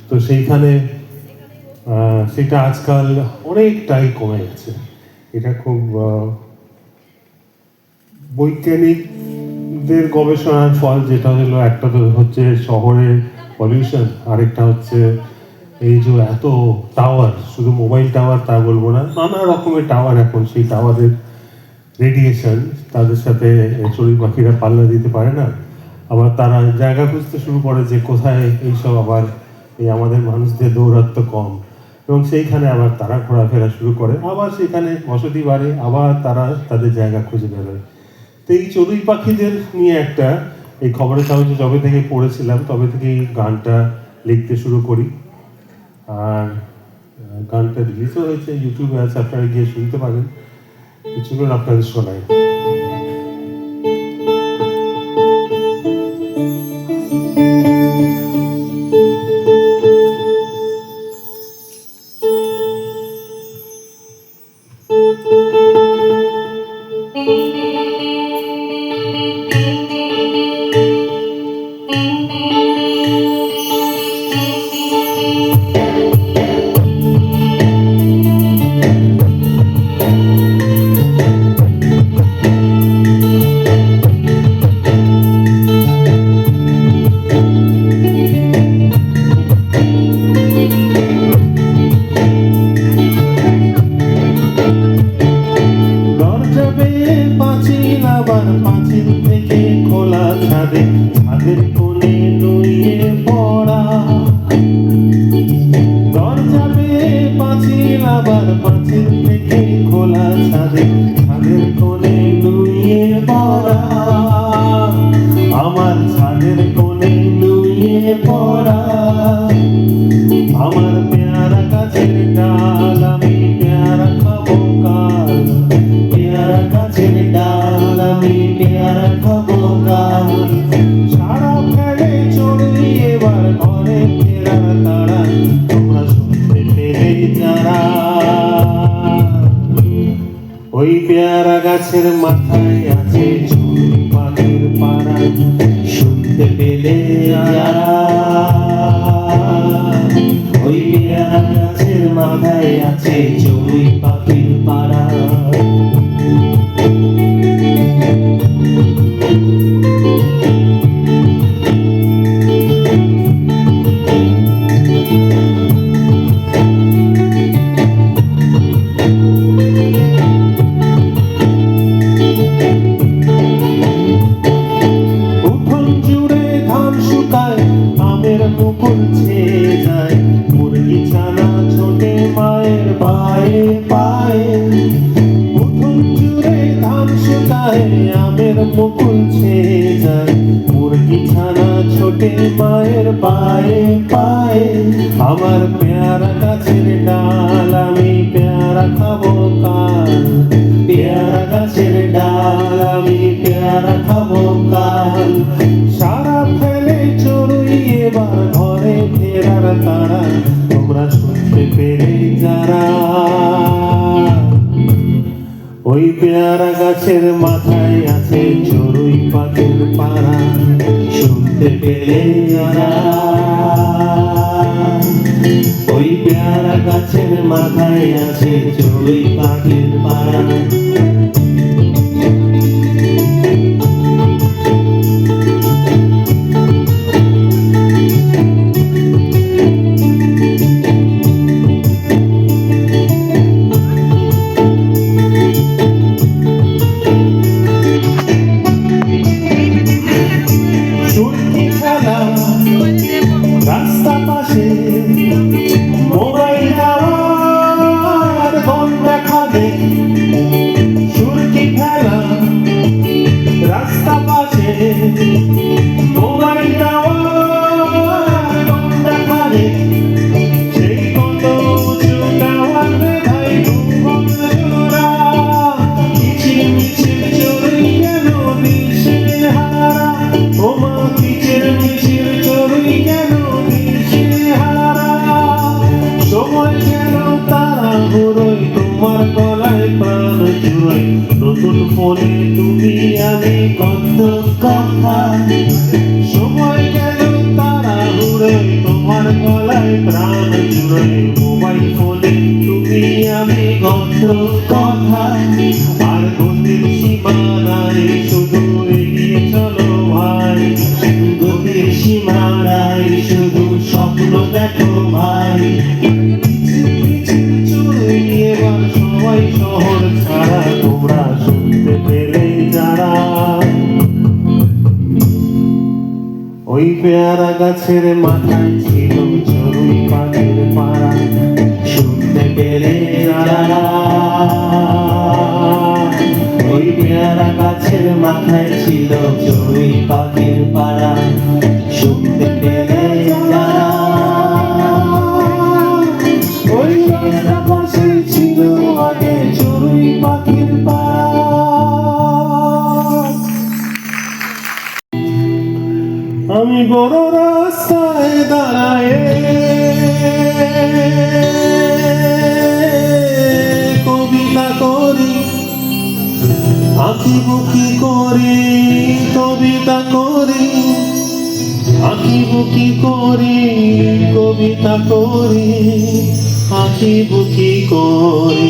তো সেইখানে সেটা আজকাল অনেকটাই কমে গেছে। এটা খুব বৈজ্ঞানিকদের গবেষণার ফল, যেটা হলো একটা তো হচ্ছে শহরে পলিউশন, আরেকটা হচ্ছে এই যে এত টাওয়ার, শুধু মোবাইল টাওয়ার তা বলবো না, নানা রকমের টাওয়ার এখন, সেই টাওয়ারের রেডিয়েশন তাদের সাথে চড়ুই পাখিরা পাল্লা দিতে পারে না। আবার তারা জায়গা খুঁজতে শুরু করে যে কোথায় এইসব আবার এই আমাদের মানুষদের দৌরাত্ম্য কম, এবং সেইখানে আবার তারা ঘোরাফেরা শুরু করে, আবার সেখানে বসতি বাড়ে, আবার তারা তাদের জায়গা খুঁজে বেরোয়। তো এই চড়ুই পাখিদের নিয়ে একটা, এই খবরের কাগজে যবে থেকে পড়েছিলাম তবে থেকে এই গানটা লিখতে শুরু করি। আর গানটা রিলিজও হয়েছে, ইউটিউবে আছে, আপনারা গিয়ে শুনতে পারেন। কিছুক্ষণ আপনাদের শোনাই। আবার পাঁচিল থেকে খোলা ছাদে, ছাদের কোণে নুয়ে পড়া, দরজা বেয়ে পাঁচিল, আবার পাঁচিল থেকে খোলা ছাদে, ছাদের কোণে নুয়ে পড়া, আমার ছাদের কোণে নুয়ে পড়া, আমার পেয়ারা গাছের ডাল, আমি পেয়ারা খাবো কাল, পেয়ারা গাছের ডাল, আমি পেয়ারা খাবো কাল, সারা ফেলে চড়ুই এবার ঘরে ফেরার তারা, তোমরা শুনতে পেলে যারা, ওই পেয়ারা গাছের মাথায় আছে চড়ুই পাখির পাড়া, শুনতে পেলে যারা, ওই পেয়ারা গাছের মাথায় আছে চড়ুই পাখির পাড়া। মুকুল ছেয়ে যায়, মুরগি ছানা ছোটে মায়ের পায়ে পায়ে, উঠোন জুড়ে ধান শুকায়, আমের মুকুল ছেয়ে যায়, মুরগি ছানা ছোটে মায়ের পায়ে পায়ে, আমার পেয়ারা গাছের ডাল, আমি পেয়ারা খাবো কাল, পেয়ারা গাছের ডাল, আমি পেয়ারা খাবো কাল, সারা ফেলে চড়ুই এবার ঘরে ফেরার তারা, তোমরা শুনতে পেরে যারা, ওই পেয়ারা গাছের মাথায় আছে চড়ুই পাখির পাড়া, শুনতে পেরে যারা, ওই পেয়ারা গাছের মাথায় আছে চড়ুই পাখির পাড়া। রাস্তা পাশে মোবাইল টাওয়ার, কোন দেখাবে সুরকি খেলা, রাস্তা পাশে মোবাইল টাওয়ার, কোন দেখাবে সেই কত উঁচু টাওয়ার, ভাই ঘুমরা কিচির মিচির চড়ুই কেন দিশে হারা, ওমা কিচির মিচির চড়ুই কেন দিশে হারা, সময় গেল তারা হুড়োই, তোমার গলায় প্রাণ জুড়োই, নতুন ফোনে তুমি আমি কত কথা, সময় গেল তারা হুড়োই, তোমার গলায় যায় প্রাণ জুড়ে মোবাইল ফোনে তুমি আমি গন্ধ কথা আর গতির সীমানায় শুধু এগিয়ে চলো ভাই গতির সীমানায় শুধু স্বপ্ন দেখো ভাই এবার সবাই শহর ছাড়া তোমরা শুনতে পেলে যারা ওই পেয়ারা গাছের মাথায় ছিল চড়ুই পাখির পাড়া শুনতে পেলে যারা ওই পেয়ারা গাছের মাথায় ছিল চড়ুই পাখির পাড়া শুনতে পেলে যারা ওই পেয়ারা গাছে ছিল আগে চড়ুই পাখির পাড়া। আমি বড় রাস্তায় দাঁড়ায় কবিতা করি আঁকিবুকি করি কবিতা করি আঁকিবুকি করি কবিতা করি আঁকিবুকি করি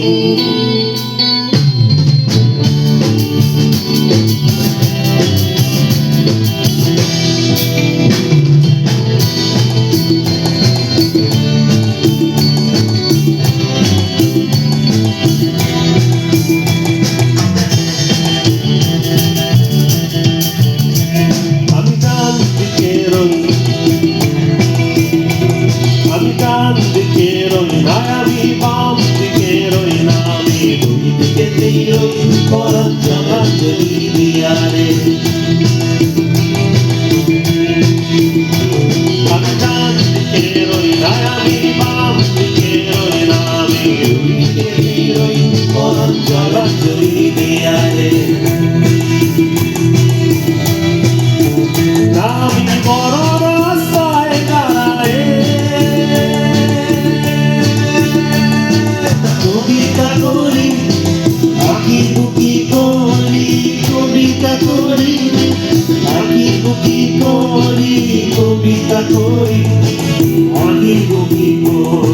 কবিতা করি আঁকিবুকি করি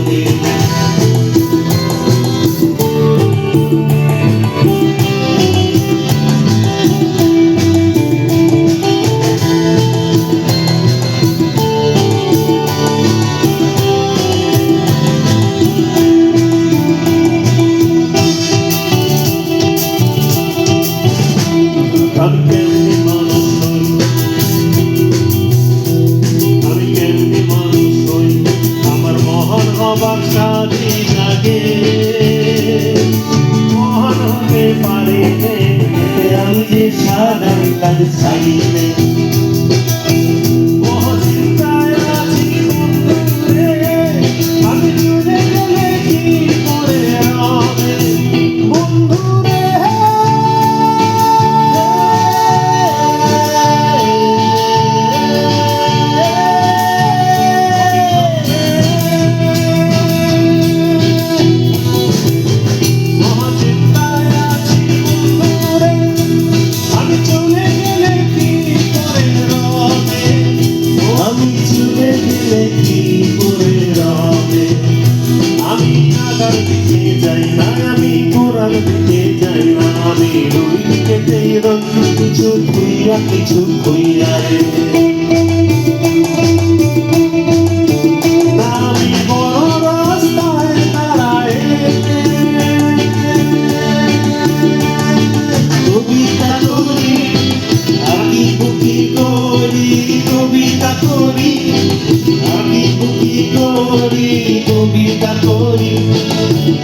কিছু কইরা রে আমি বড় রাস্তায় দাঁড়ায় কবিতা করি আঁকিবুকি করি কবিতা করি আঁকিবুকি করি কবিতা করি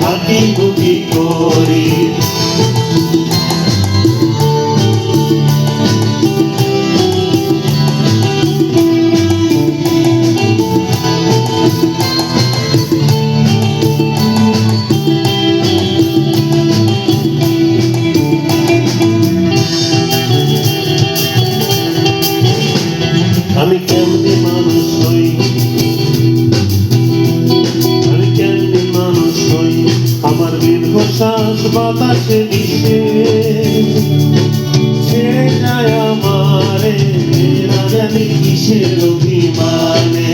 আঁকিবুকি করি শ্বাস বাতাসে মিশে ছেড়ে যায় আমারে না জানি কিসের অভিমানে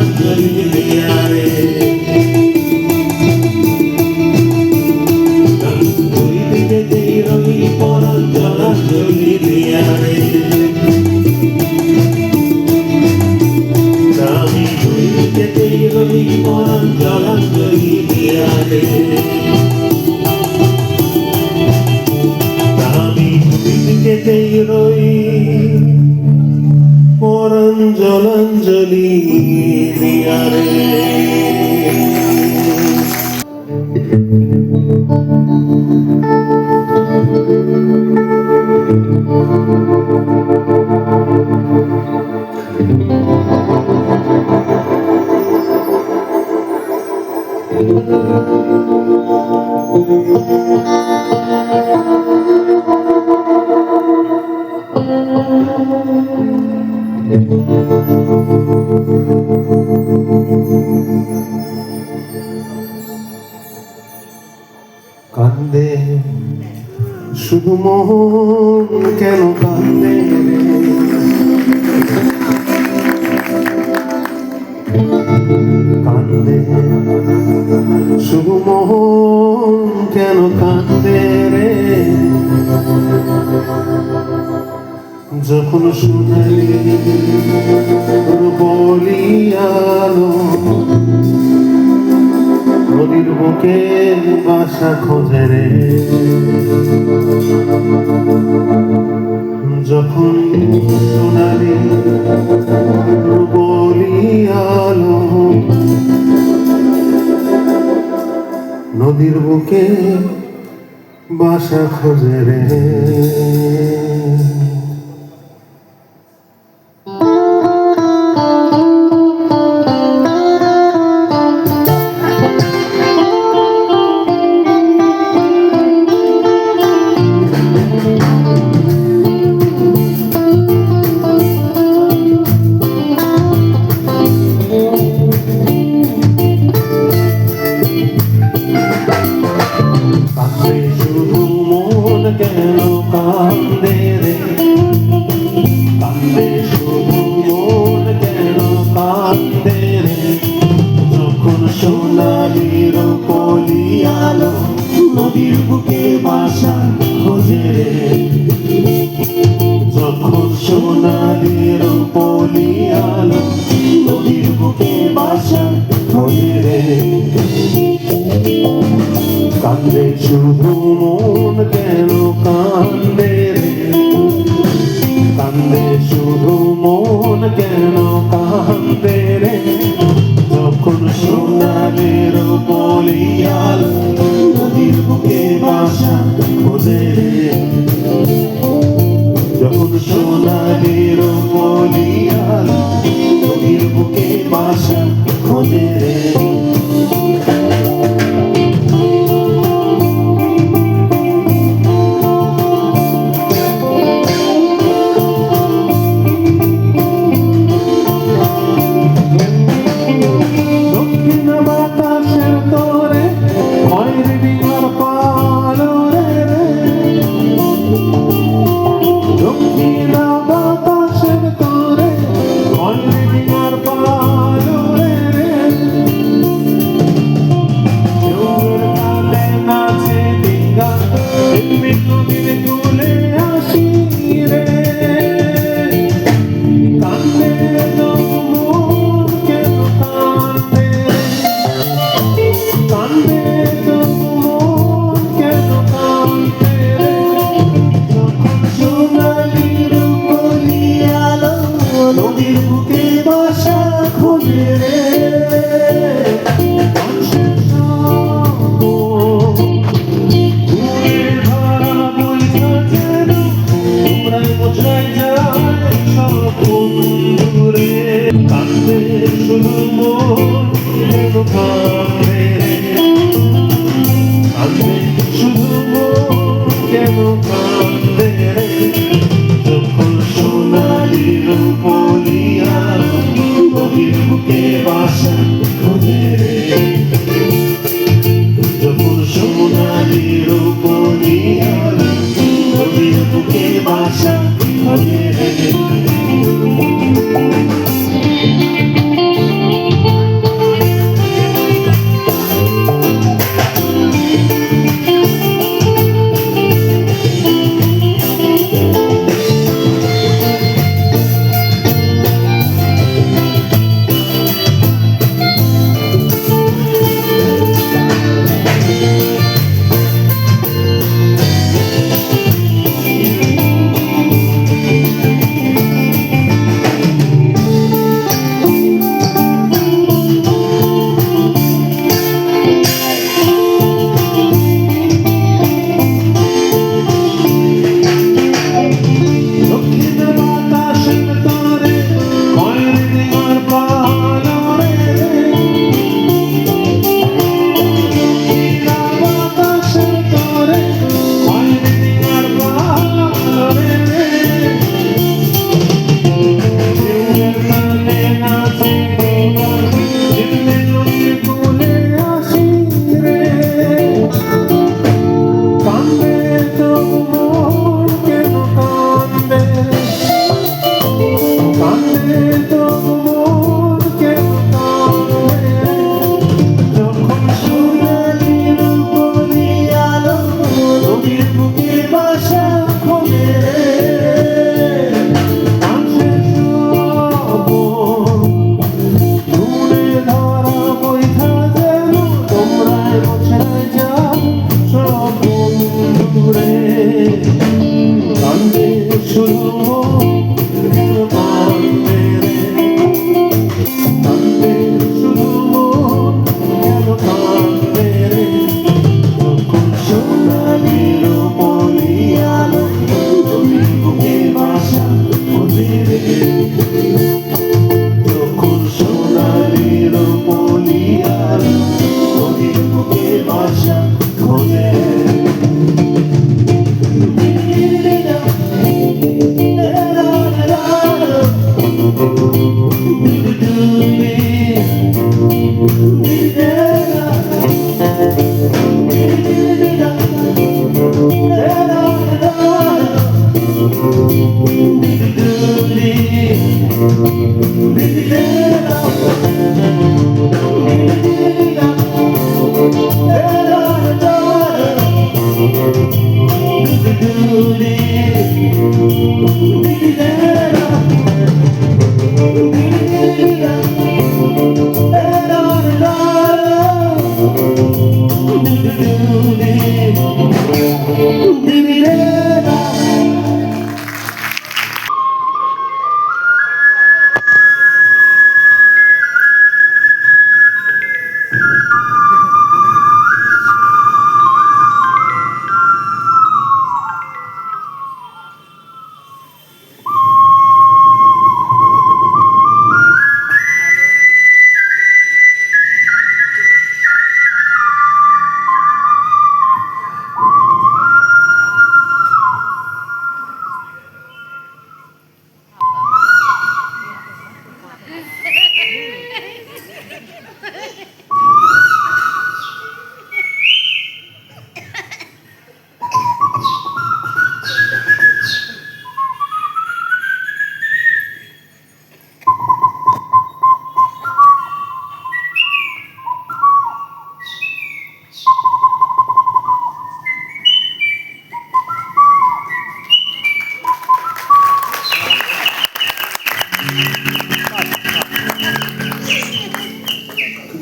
জলাঞ্জলি দিয়া রে দুই দিকে যেই রই পরাণ জলাঞ্জলি দিয়া রে আমি দুই দিকে যেই রই পরাণ জলাঞ্জলি দিয়া রে আমি দুই দিকে যেই রই পরাণ জলাঞ্জলি দিয়া রে কান্দে শুধু মন কেন কান্দে কান্দে শুধু মন কেন কান্দে রে যখন শুনালি বলিয়ালো নদীর বুকে বাসা খোঁজে রে যখন সোনালি বলিয়ালো নদীর বুকে বাসা খোঁজে রে কেন কান্দে রে কান্দে শুধু মন কেন কান্দে রে যখন সোনালির কলিয়ালো নদীর বুকে বাসা খোঁজে রে যখন সোনালির কলিয়ালো নদীর বুকে বাসা খোঁজে রে কান্দে শুধু মন কেন কান্দে রে কান্দে শুধু মন কেন কান্দে রে যখন সোনালির বলিয়াল নদীর বুকে বাসা খোঁজে রে যখন সোনালির বলিয়াল নদীর বুকে বাসা খোঁজে রে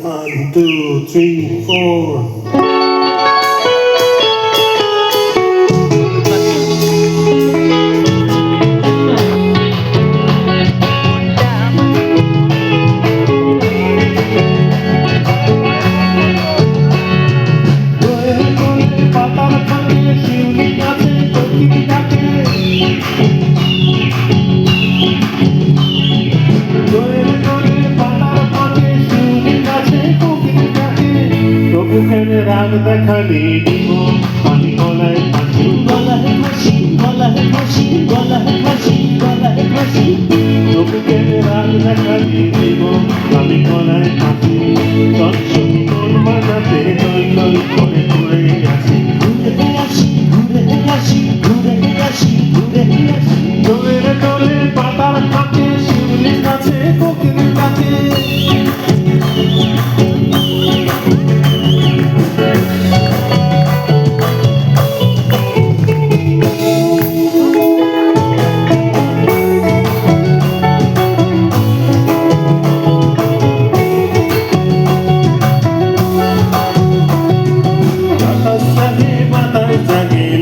1, 2, 3, 4. রাগ দেখালে দিব আমি গলায় ফাঁসি, গলায় ফাঁসি, গলায় ফাঁসি, গলায় ফাঁসি, গলায় ফাঁসি। চোখের রাগ দেখালে দিব আমি গলায় ফাঁসি। দর্শক মন বানাতে টই টই করে ঘুরে আসি, ঘুরে আসি, ঘুরে আসি, ঘুরে আসি, ঘুরে আসি। দোলের দোলে পাতার ফাঁকে শিউলি গাছে কোকিল ডাকে।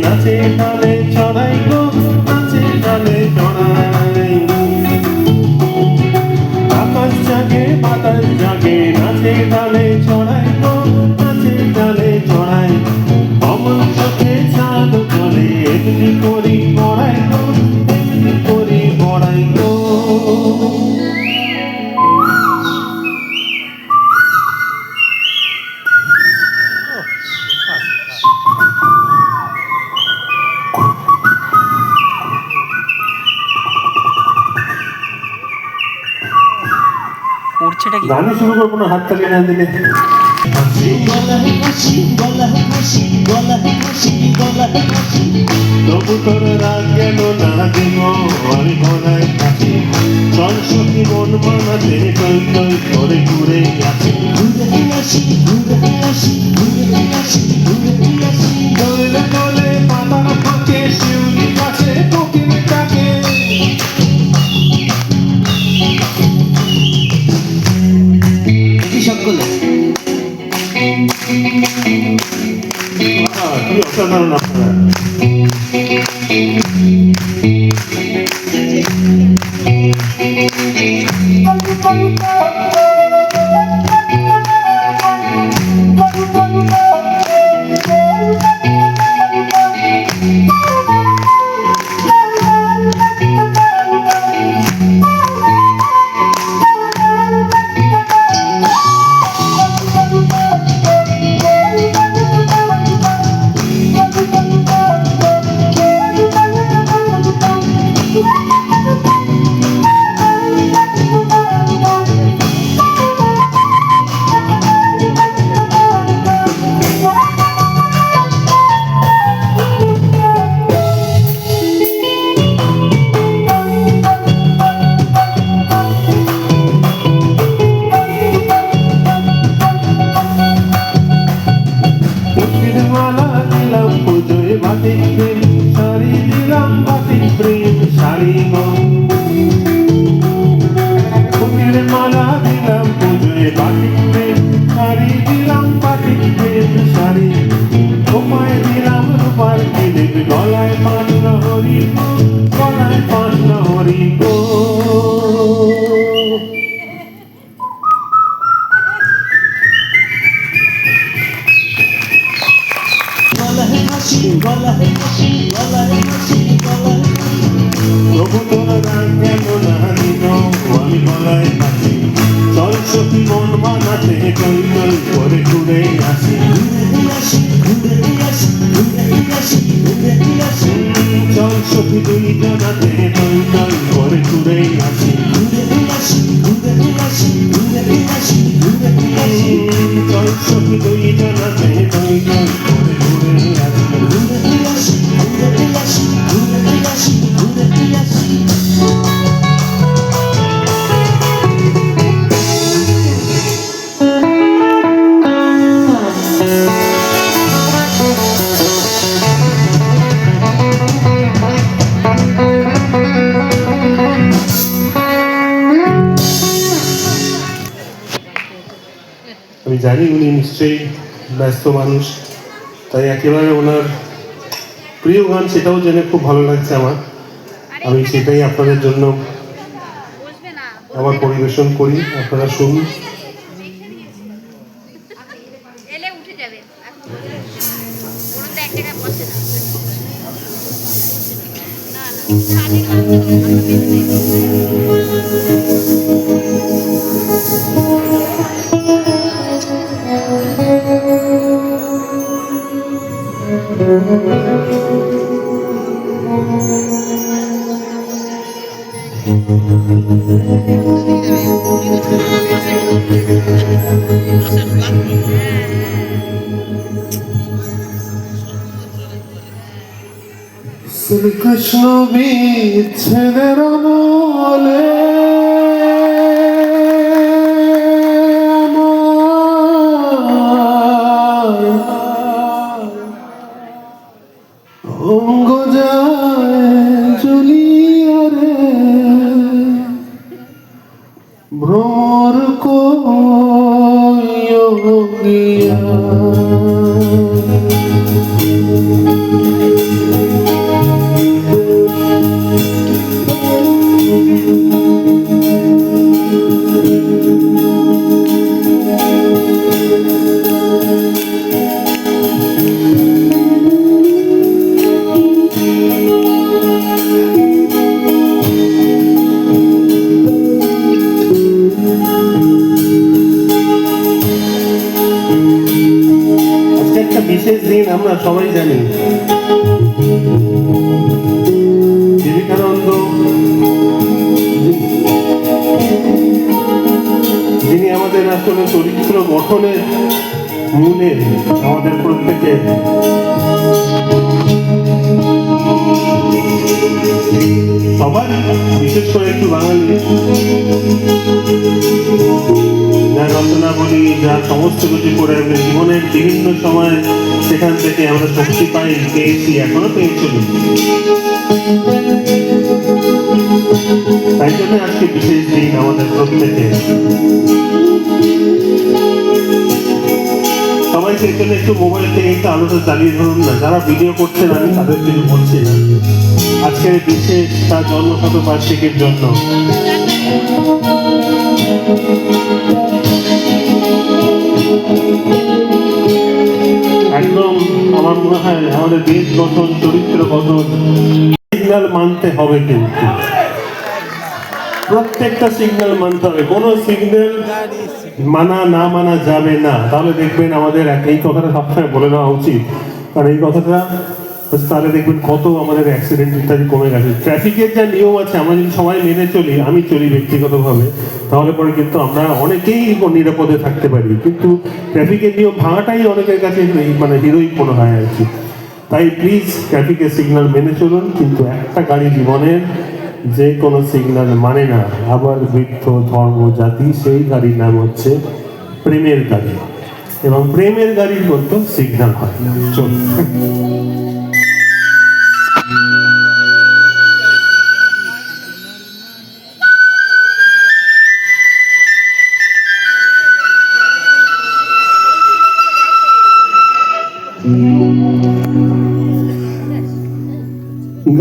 নাচে ডালে চড়াই গো, নাচে ডালে চড়াই। আকাশ জাগে বাতাস জাগে, নাচে ডালে চড়াই গো, নাচে ডালে চড়াই। অমন চোখে চাঁদ জলে এমনি করি পড়াই গো, এমনি করি পড়াই গো। করছেটা কি? গানই শুরু করবো না হাততালি না দিলে। গলায় ফাঁসি, গলায় ফাঁসি, গলায় ফাঁসি, গলায় ফাঁসি। তবু তোর রাগ গেল না দিব আমি গলায় ফাঁসি। চল সখী মন মানাতে টই টই করে ঘুরে আসি, ঘুরে আসি, ঘুরে আসি, ঘুরে আসি, ঘুরে আসি। দোলে দোলে পাতার ফাঁকে শিউলি গাছে কোকিল ডাকে। কি সকলে কি অসাধারণ আপনারা। মালা দিলাম পুজোয় বাটিক প্রেম শাড়ি দিলাম, বাটিক প্রেম শাড়ি গো। ফুলের মালা দিলাম পুজোয় বাটিক প্রেম শাড়ি দিলাম, বাটিক প্রেম শাড়ি। তোমায় দিলাম রূপার কিলিপ, গলায় পাঁচ লহরি গো, গলায় পাঁচ লহরি গো। গলায় ফাঁসি, গলায় ফাঁসি, গলায় ফাঁসি, গলায় ফাঁসি। তবু তোর রাগ গেল না দিন আমি গলায় ফাঁসি। চল সখী মন বানাতে টই টই করে ঘুরে আসি, ঘুরে আসি, ঘুরে আসি, ঘুরে আসি, ঘুরে আসি। চল সখী দুই জনাতে টই টই করে ঘুরে আসি, ঘুরে আসি, ঘুরে আসি, ঘুরে আসি, ঘুরে আসি। চল সখী দুই জনাতে টই টই করে ঘুরে আসি। ঘুরে আসি, ঘুরে আসি, ঘুরে আসি, ঘুরে আসি। আমি জানি উনি নিশ্চয়ই ব্যস্ত মানুষ, তাই একেবারে ওনার প্রিয় গান সেটাও জেনে খুব ভালো লাগছে আমার। আমি সেটাই আপনাদের জন্য আমার পরিবেশন করি, আপনারা শুনুন। এলে উঠে যাবে এখন কোনো তো এক জায়গায় বসে না না কাজে কাজ শ্রীকৃষ্ণ বিচ্ছেদের আমলে অঙ্গ যায় চলিয়া রে ভ্রমর কইয়া একটা বিশেষ দিন, আমরা সবাই জানি বিবেকানন্দ যিনি আমাদের আসলে চরিত্র গঠনের মূলে আমাদের প্রত্যেকের সবার, বিশেষ করে একটু বাঙালি, যার রচনা বলি, যার সমস্ত কিছু করে জীবনের বিভিন্ন সময় সেখান থেকে আমরা শক্তি পাই, পেয়েছি, এখনো পেয়ে চলি। তাই জন্য আজকে বিশেষ দিন আমাদের প্রত্যেকে। সবাইকে এখানে একটু মোবাইল থেকে একটু আলোটা চালিয়ে ধরুন না, যারা ভিডিও করছেন আমি তাদের কিছু বলছি না। আজকের বিশেষ তার জন্মশতবার্ষিকীর জন্য একদম আমার মনে হয় আমাদের দেশ গঠন, চরিত্র গঠন সিগন্যাল মানতে হবে, কিন্তু প্রত্যেকটা সিগন্যাল মানতে হবে, কোনো সিগন্যাল মানা না মানা যাবে না। তাহলে দেখবেন আমাদের এই কথাটা সবসময় বলে নেওয়া উচিত, কারণ এই কথাটা তাহলে দেখবেন কত আমাদের অ্যাক্সিডেন্ট ইত্যাদি কমে গেছে। ট্রাফিকের যা নিয়ম আছে আমরা যদি সবাই মেনে চলি, আমি চলি ব্যক্তিগতভাবে, তাহলে পরে কিন্তু আমরা অনেকেই নিরাপদে থাকতে পারি। কিন্তু ট্রাফিকের নিয়ম ভাঙাটাই অনেকের কাছে মানে হিরোইক মনে হয় আর কি। তাই প্লিজ ট্রাফিকের সিগন্যাল মেনে চলুন, কিন্তু একটা গাড়ি জীবনের যে কোনো সিগন্যাল মানে না, আবার বৃদ্ধ ধর্ম জাতি, সেই গাড়ির নাম হচ্ছে প্রেমের গাড়ি, এবং প্রেমের গাড়ির মতো সিগন্যাল হয় না। চলুন।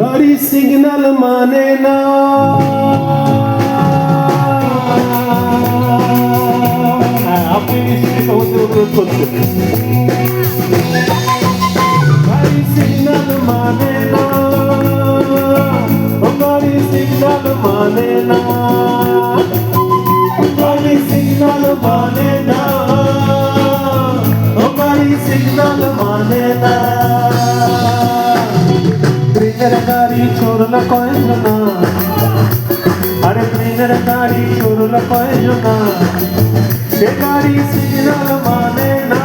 গাড়ি সিগন্যাল মানে না, আপনি নিশ্চয়ই সমস্ত অনুরোধ করছেন। গাড়ি সিগন্যাল মানে না, গাড়ি সিগন্যাল মানে না, গাড়ি সিগন্যাল মানে না, গাড়ি সিগন্যাল মানে না। প্রেমের গাড়ি চোরল কয়জনা, আরে প্রেমের গাড়ি চোরল কয়জনা, সে গাড়ি সিগন্যাল মানে না।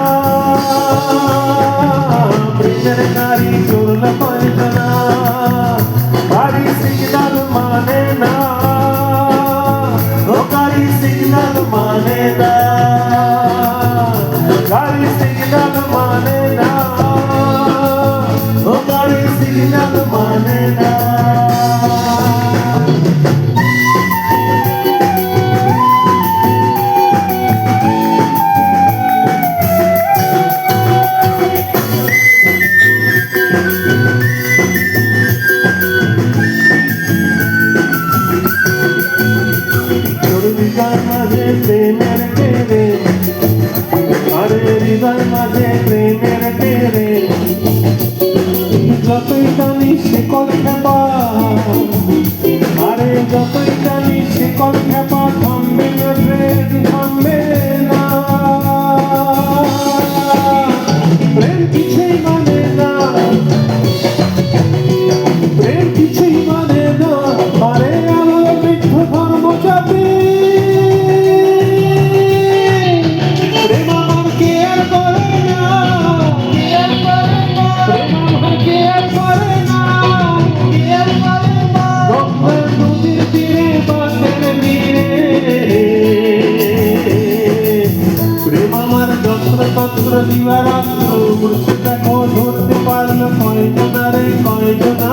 প্রেমের গাড়ি চোরল কয়জনা, গাড়ি সিগন্যাল মানে না, ও গাড়ি সিগন্যাল মানে না, গাড়ি সিগন্যাল মানে না, ও গাড়ি সিগন্যাল মানে না। প্রেম আমার যত্র তত্র দিবারাত্র মূর্তি দেখো ধরতে পারলো কয়জনা রে কয়জনা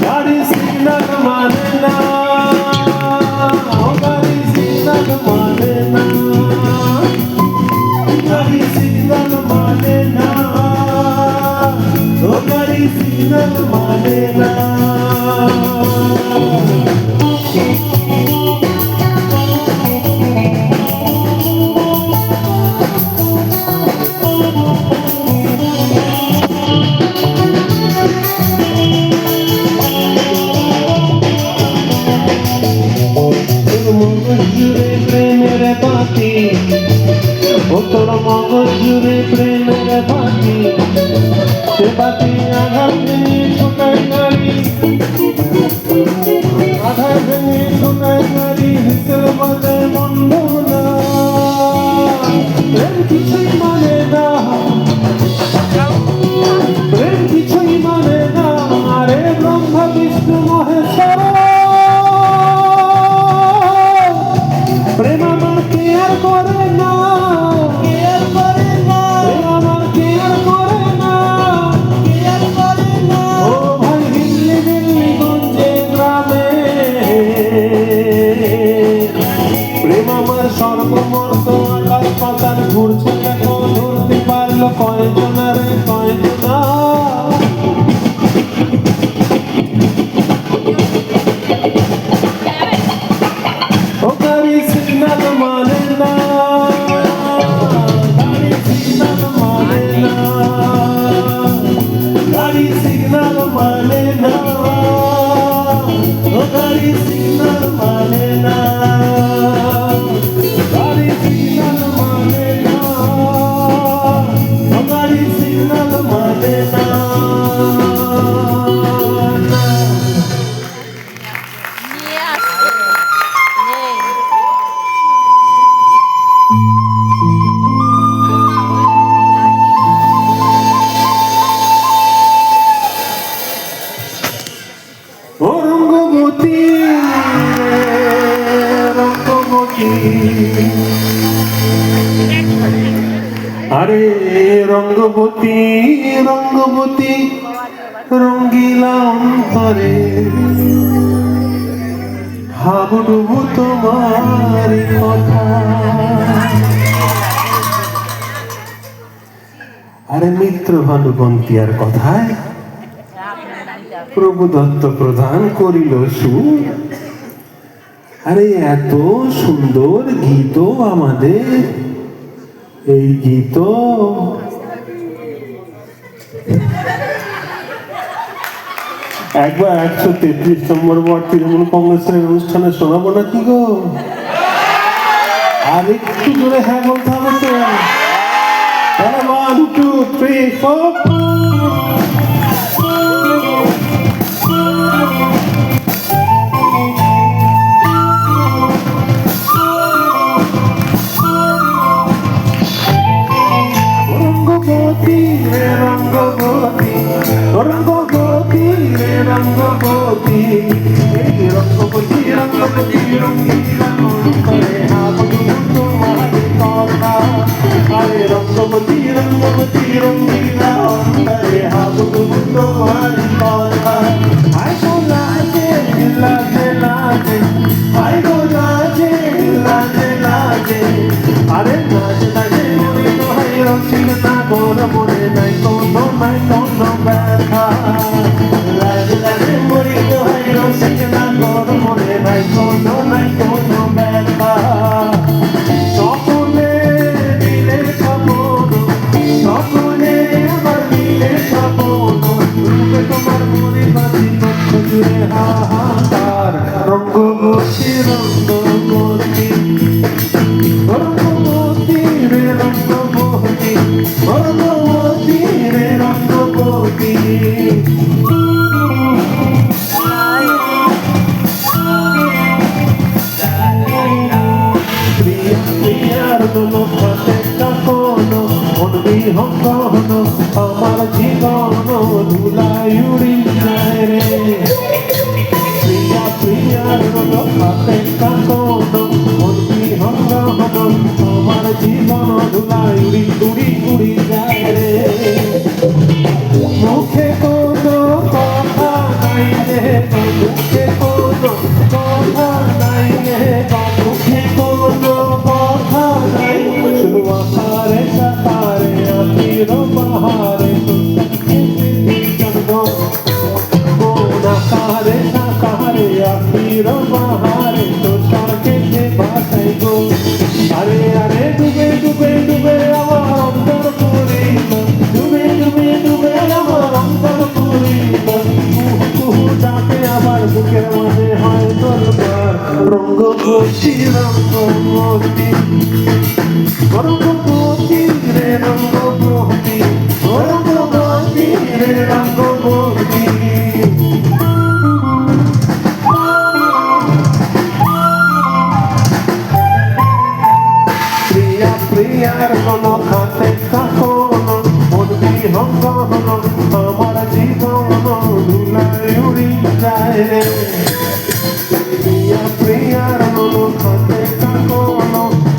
গাড়ি সিগন্যাল মানে না গাড়ি সিগন্যাল মানে না গাড়ি সিগন্যাল মানে না গাড়ি সিগন্যাল মানে না জুড়ে প্রেমের বাতি ও তোর মগজ জুড়ে প্রেমের বাতি সে বাতি আঘাত ভেঙে ছোটাই নারী আঘাত ভেঙে ছোটাই নারী হিসেল বাজে বন্ধ না প্রেম কিছুই মানে না প্রেম কিছুই মানে না আরে ব্রহ্মা বিষ্ণু মহেশ্বর প্রেম আমার কেয়ার করে না কেয়ার করে না প্রেম আমার কেয়ার করে না কেয়ার করে না ও ভাই দিল্লি দিল্লি গঞ্জে গ্রামে প্রেম আমার স্বর্গমর্ত আকাশ পাতাল ঘুরছে দেখো ধরতে পারলো কয়জনা রে কয়জনা সিগন্যাল মানে না গাড়ি সিগন্যাল মানে না গাড়ি সিগন্যাল মানে না গাড়ি সিগন্যাল মানে না গাড়ি সিগন্যাল মানে না গাড়ি সিগন্যাল মানে না নিয়ে আসছে নেই ও রঙ্গবতী রঙ্গবতী আরে রঙ্গবতী রঙ্গবতী রঙ্গিলা অন্তরে হাবুডুবু তোমার কথা আরে মিত্র ভানুবন্তিয়ার কথায় প্রভু দত্ত প্রদান করিল সুর আরে এত সুন্দর গীত আমাদের এই গীত একবার 133 নম্বর ওয়ার্ড তৃণমূল কংগ্রেসের অনুষ্ঠানে শোনাবো না কি গো আর একটু জোরে হ্যাঁ বলতে হবে তো 1 2 3 4 রঙ্গবতী রে রঙ্গবতী রঙ্গবতী রে রঙ্গবতী এই রঙ্গবতী রঙ্গবতী রঙ্গিলা অন্তরে হাবুডুবু তোমার কথা আরে রঙ্গবতী রঙ্গবতী রঙ্গিলা অন্তরে হাবুডুবু তোমার কথা আই গো লাজে লাজে লাজে আই গো লাজে লাজে লাজে আরে লাজে লাজে মনে তো হয় রসিক না গোর মনে নাই কোনো ব্যথা লাজে লাজে মনে তো হয় রসিক না গোর মনে নাই কোনো ব্যথা সকলে মিলে স্বপন সকলে আবার মিলে স্বপন রূপে তোমার মনে বাজি তথ্য জুড়ে হাহাকার রঙ্গবতী রঙ্গবতী রঙ্গবতী রে রঙ্গবতী রঙ্গবতী রে রঙ্গবতী প্রিয়ার দোলো হাতে কাঁপনো মন বিহঙ্গন আমার জীবন ধুলাই উড়ি যায় রে প্রিয়ার দোলো আরে আরে ডুবে ডুবে ডুবে আমার অন্তর পুরিল, ডুবে ডুবে ডুবে আমার অন্তর পুরিল, কুহু কুহু ডাকে আবার বুকের মাঝে হয় তোলবার, রঙ্গবতী রঙ্গবতী রঙ্গবতী রে রঙ্গবতী রঙ্গবতী রে রঙ্গবতী। প্রিয়া প্রিয়ার কোনো খাতে কাকনো মন বিহঙ্গ হলো আমার জীবন ধুলায় উড়ি যায় রে। প্রিয়া প্রিয়ার কোনো খাতে কাকনো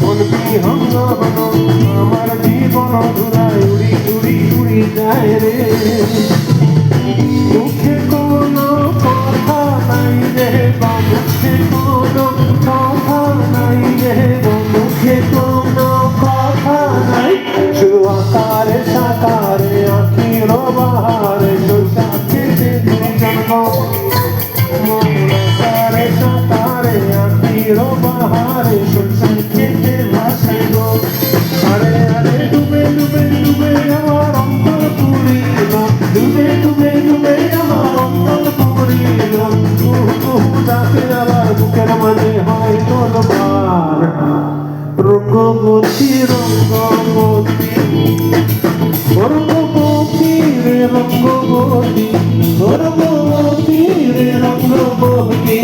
মন বিহঙ্গ হলো আমার জীবন ধুলায় উড়ি উড়ি উড়ি যায় রে। মুখে কোনো কথা নাই রে বা মুখে কোনো কথা নাই রে, মুখে কোনো কথা নাই, শুধু আকারে সাকারে আখির বাহারে সাথে জন্ম, আকারে সাকারে আখির বাহারে সাথে ভাসে গো। আরে আরে ডুবে ডুবে ডুবে আমার অন্তর পুরিল, ডুবে ডুবে ডুবে আমার অন্তর পুরিল, কুহু কুহু ডাকে আবার বুকের মাঝে হয় তোলবার, রঙ্গবতী রঙ্গবতী রঙ্গবতী রে রঙ্গবতী রঙ্গবতী রে রঙ্গবতী।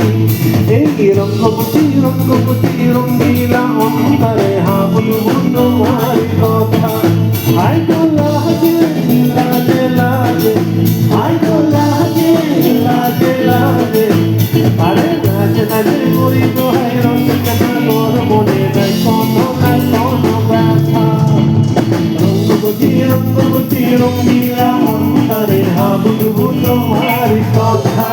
এই রঙ্গবতী রঙ্গবতী রঙ্গিলা অন্তরে হাবুল তোমার কথা, আই তো লাজে লাজে লাজে, আই তো লাজে লাজে লাজে, আরে লাজে লাজে মরি দোহাই রঙ কেনা তোর মনে নাই কোনো ব্যথা, রঙ্গবতী রঙ্গবতী রঙ্গিলা অন্তরে হাবুল তোমার কথা,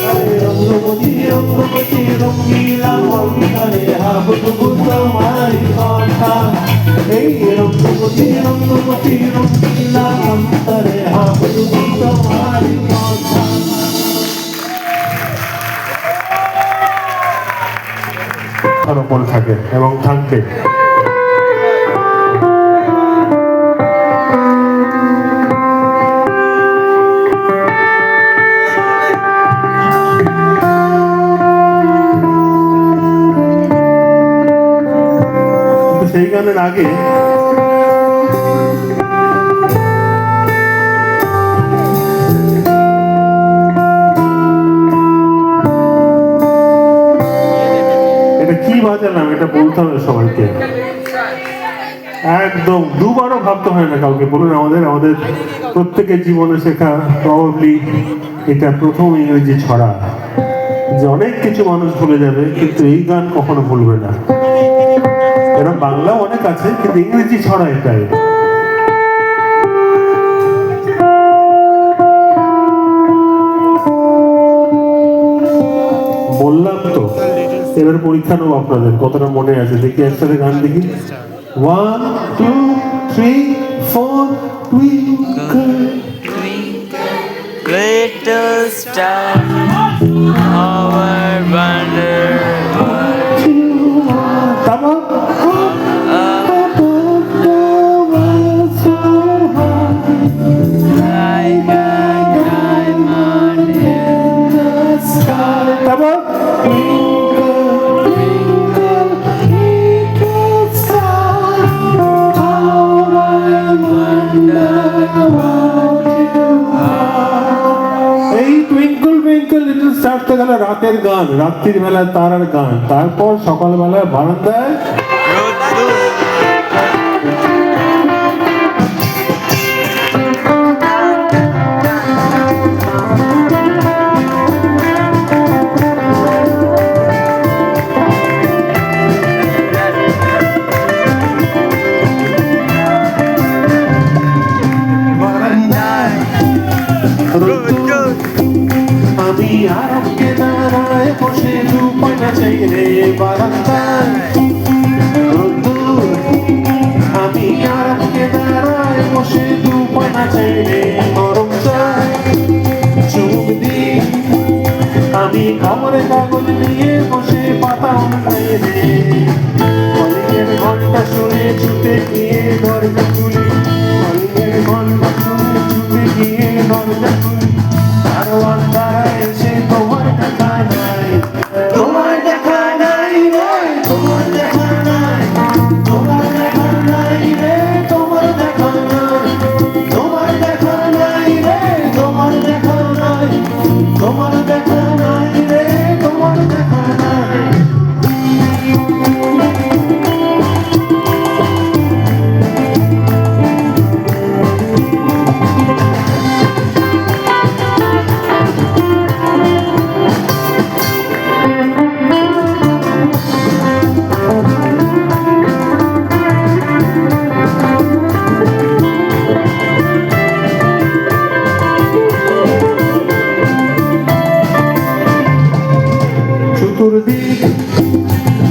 আরে রঙ্গবতী রঙ্গবতী রঙ্গিলা অন্তরে হাবুল তোমার কথা। এই রঙ্গবতী রঙ্গবতী রঙ্গিলা অন্তরে হাবুল তোমার কথা। তার উপর থাকে এবং থাকবে। সেই গানের আগে এটা কি বাজালাম এটা বলতে হবে সবাইকে, একদম দুবারও ভাবতে হয় না কাউকে। বলুন আমাদের প্রত্যেকের জীবনে শেখা প্রবাবলি এটা প্রথম ইংরেজি ছড়া, যে অনেক কিছু মানুষ ভুলে যাবে কিন্তু এই গান কখনো ভুলবে না। এরা বাংলাও অনেক আছে কিন্তু ইংরেজি ছড়া এটাই। বললাম তো এবার পরীক্ষা নেবো আপনাদের কতটা মনে আছে, দেখি একসাথে গান দেখি। 1 2 3 4 Twinkle little star, our wonder world. Come on. Like a diamond in the sky. Come on. Little star, how I wonder what you are. এই টুইঙ্কল টুইঙ্কল লিটল স্টার তো গেল রাতের গান, রাত্রির বেলায় তারার গান। তারপর সকালবেলায় বারান্দায় আমি আরবকে দাঁড়ায় বসে দুপানা চাই রে বারান্দায় রোদ্দুর। আমি আরবকে দাঁড়ায় বসে দুপানা চাই রে গরম চাই চুপ দি। আমি খবরের কাগজ নিয়ে বসে পাতা উল্টাই রে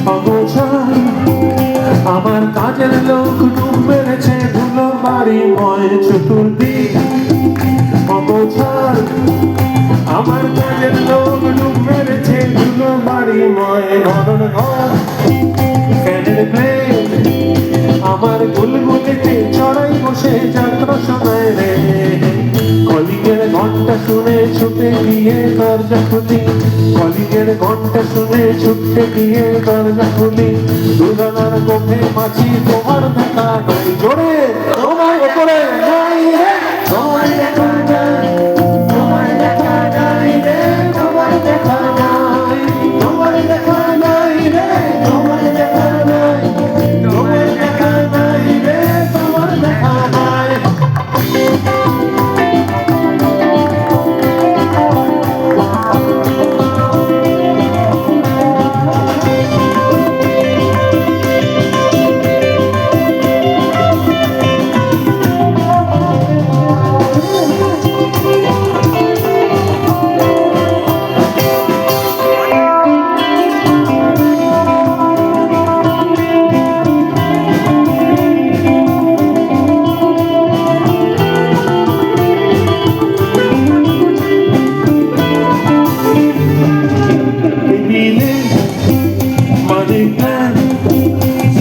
অগোছাল আমার কাজের লোক ডুব মেরেছে ধুলো বাড়ি ময় চতুর্দিক অগোছাল আমার কাজের লোক ডুব মেরেছে ধুলো বাড়ি ময় নরন ঘর ফ্যানের ব্লেড আমার গুলগুলিতে চড়াই বসে যাত্রা শোনায় রে কলিগের ঘন্টা শুনে ছুটে গিয়ে দরজা খুলি কলিগের ঘন্টা শুনে ছুটে গিয়ে দরজা খুলি দুজনার চোখে মাছি তোমার দেখা নাই জোরে তোমার ওপরে নাই রে তোমার দেখা নাই তোমার দেখা নাই রে তোমার দেখা নাই তোমার দেখা নাই রে তোমার দেখা নাই তোমার দেখা নাই রে তোমার দেখা নাই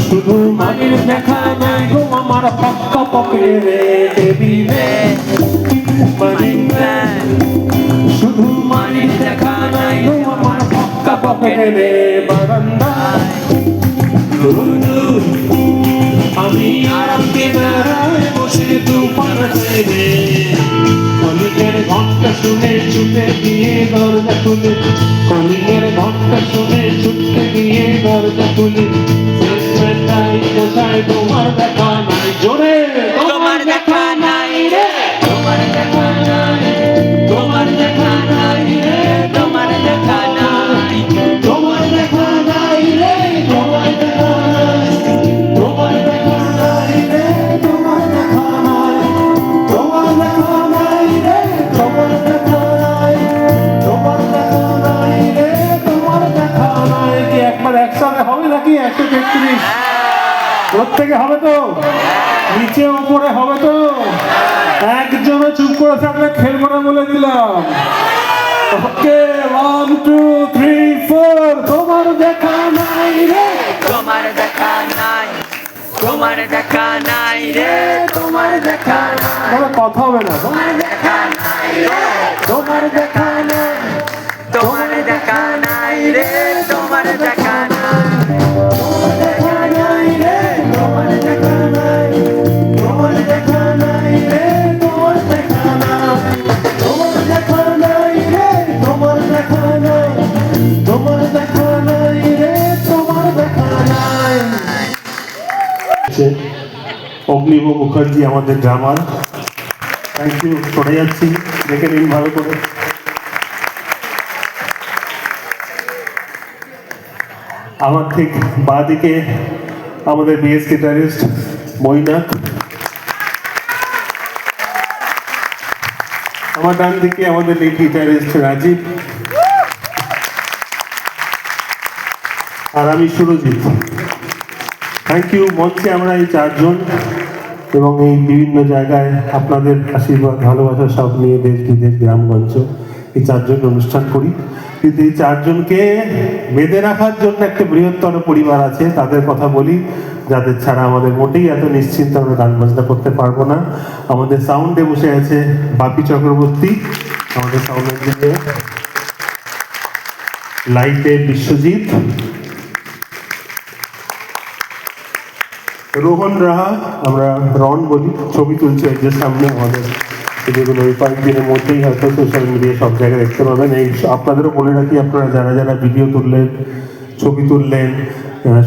শুধু মাটির দেখা নাই গো আমার পক্কা পকেটে টেবিলে শুধু মাটির দেখা নাই গো আমার পক্কা পকেটে বারান্দায় আমি আরাম কেনারায় বসে দুপার ছেড়ে কলিগের ঘন্টা শুনে ছুটে গিয়ে দরজা খুলে কলিগের ঘন্টা শুনে ছুটে গিয়ে দরজা খুলে কোথায় তোমার দেখা নাই জোরে তোমার দেখা নাই রে তোমার দেখা নাই তোমার দেখা নাই রে তোমার দেখা নাই তোমার দেখা নাই রে তোমার দেখা নাই তোমার দেখা নাই রে তোমার দেখা নাই তোমার দেখা নাই রে তোমার দেখা নাই তোমার দেখা নাই রে তোমার দেখা নাই কি একবার একসাথে হবে নাকি 133 প্রত্যেকে হবে তো নিচে উপরে হবে তো একজনে চুপ করে থাকলে খেলবো না বলে দিলাম ওকে 1 2 3 4 তোমার দেখা নাই রে তোমার দেখা নাই তোমার দেখা নাই রে তোমার দেখা নাই কোনো কথা হবে না তোমার দেখা নাই রে তোমার দেখা নাই তোমার দেখা নাই রে তোমার দেখা নাই তোমার দেখা নাই রে তোমার দেখা নাই তোমার দেখা নাই রে তোমার দেখা নাই তোমার দেখা নাই রে তোমার দেখা নাই তোমার দেখা নাই রে তোমার দেখা নাই অগ্নিব মুখার্জি আমাদের ড্রামার থ্যাংক ইউ সরে যাচ্ছি দেখে নিন ভালো করে আমার ঠিক বাঁ দিকে আমাদের বিএস গিটারিস্ট মৈনাক আমার ডান দিকে আমাদের লিড গিটারিস্ট রাজীব আর আমি সুরজিৎ থ্যাংক ইউ মঞ্চে আমরা এই চারজন এবং এই বিভিন্ন জায়গায় আপনাদের আশীর্বাদ ভালোবাসা সব নিয়ে দেশ বিদেশ গ্রামগঞ্জ এই চারজন অনুষ্ঠান করি কিন্তু এই চারজনকে বেঁধে রাখার জন্য একটা বৃহত্তর পরিবার আছে তাদের কথা বলি যাদের ছাড়া আমাদের মোটেই এত নিশ্চিন্ত আমরা গান বাজনা করতে পারবো না আমাদের সাউন্ডে বসে আছে বাপি চক্রবর্তী আমাদের সাউন্ড ইঞ্জিনিয়ার লাইটে বিশ্বজিৎ রোহন রাহা আমরা রন বলি ছবি তুলছে এই যে সামনে আমাদের যেগুলো ওই কয়েকদিনের মধ্যেই হয়তো সোশ্যাল মিডিয়ায় সব জায়গায় দেখতে পাবেন এই আপনাদেরও বলে রাখি আপনারা যারা যারা ভিডিও তুললেন ছবি তুললেন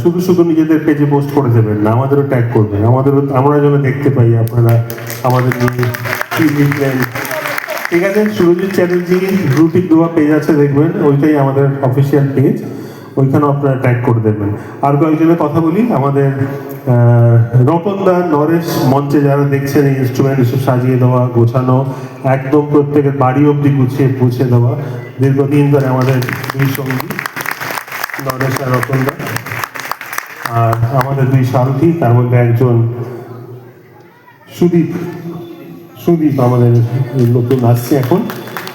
শুধু শুধু নিজেদের পেজে পোস্ট করে দেবেন না আমাদেরও ট্যাগ করবেন আমাদেরও আমরা যেন দেখতে পাই আপনারা আমাদের নিয়ে কী লিখলেন ঠিক আছে সুরজিৎ চ্যাটার্জি রুটিক দোয়া পেজ আছে দেখবেন ওইটাই আমাদের অফিসিয়াল পেজ ওইখানেও আপনারা ট্যাগ করে দেবেন আর কয়েকজনের কথা বলি আমাদের রতনদা নরেশ মঞ্চে যারা দেখছেন এই ইনস্ট্রুমেন্ট এসব সাজিয়ে দেওয়া গোছানো একদম প্রত্যেকের বাড়ি অবধি গুছিয়ে পৌঁছে দেওয়া দীর্ঘদিন ধরে আমাদের দুই সঙ্গী নরেশ আর রতনদা আর আমাদের দুই সারথি, তার মধ্যে একজন সুদীপ সুদীপ আমাদের নতুন আসছে এখন,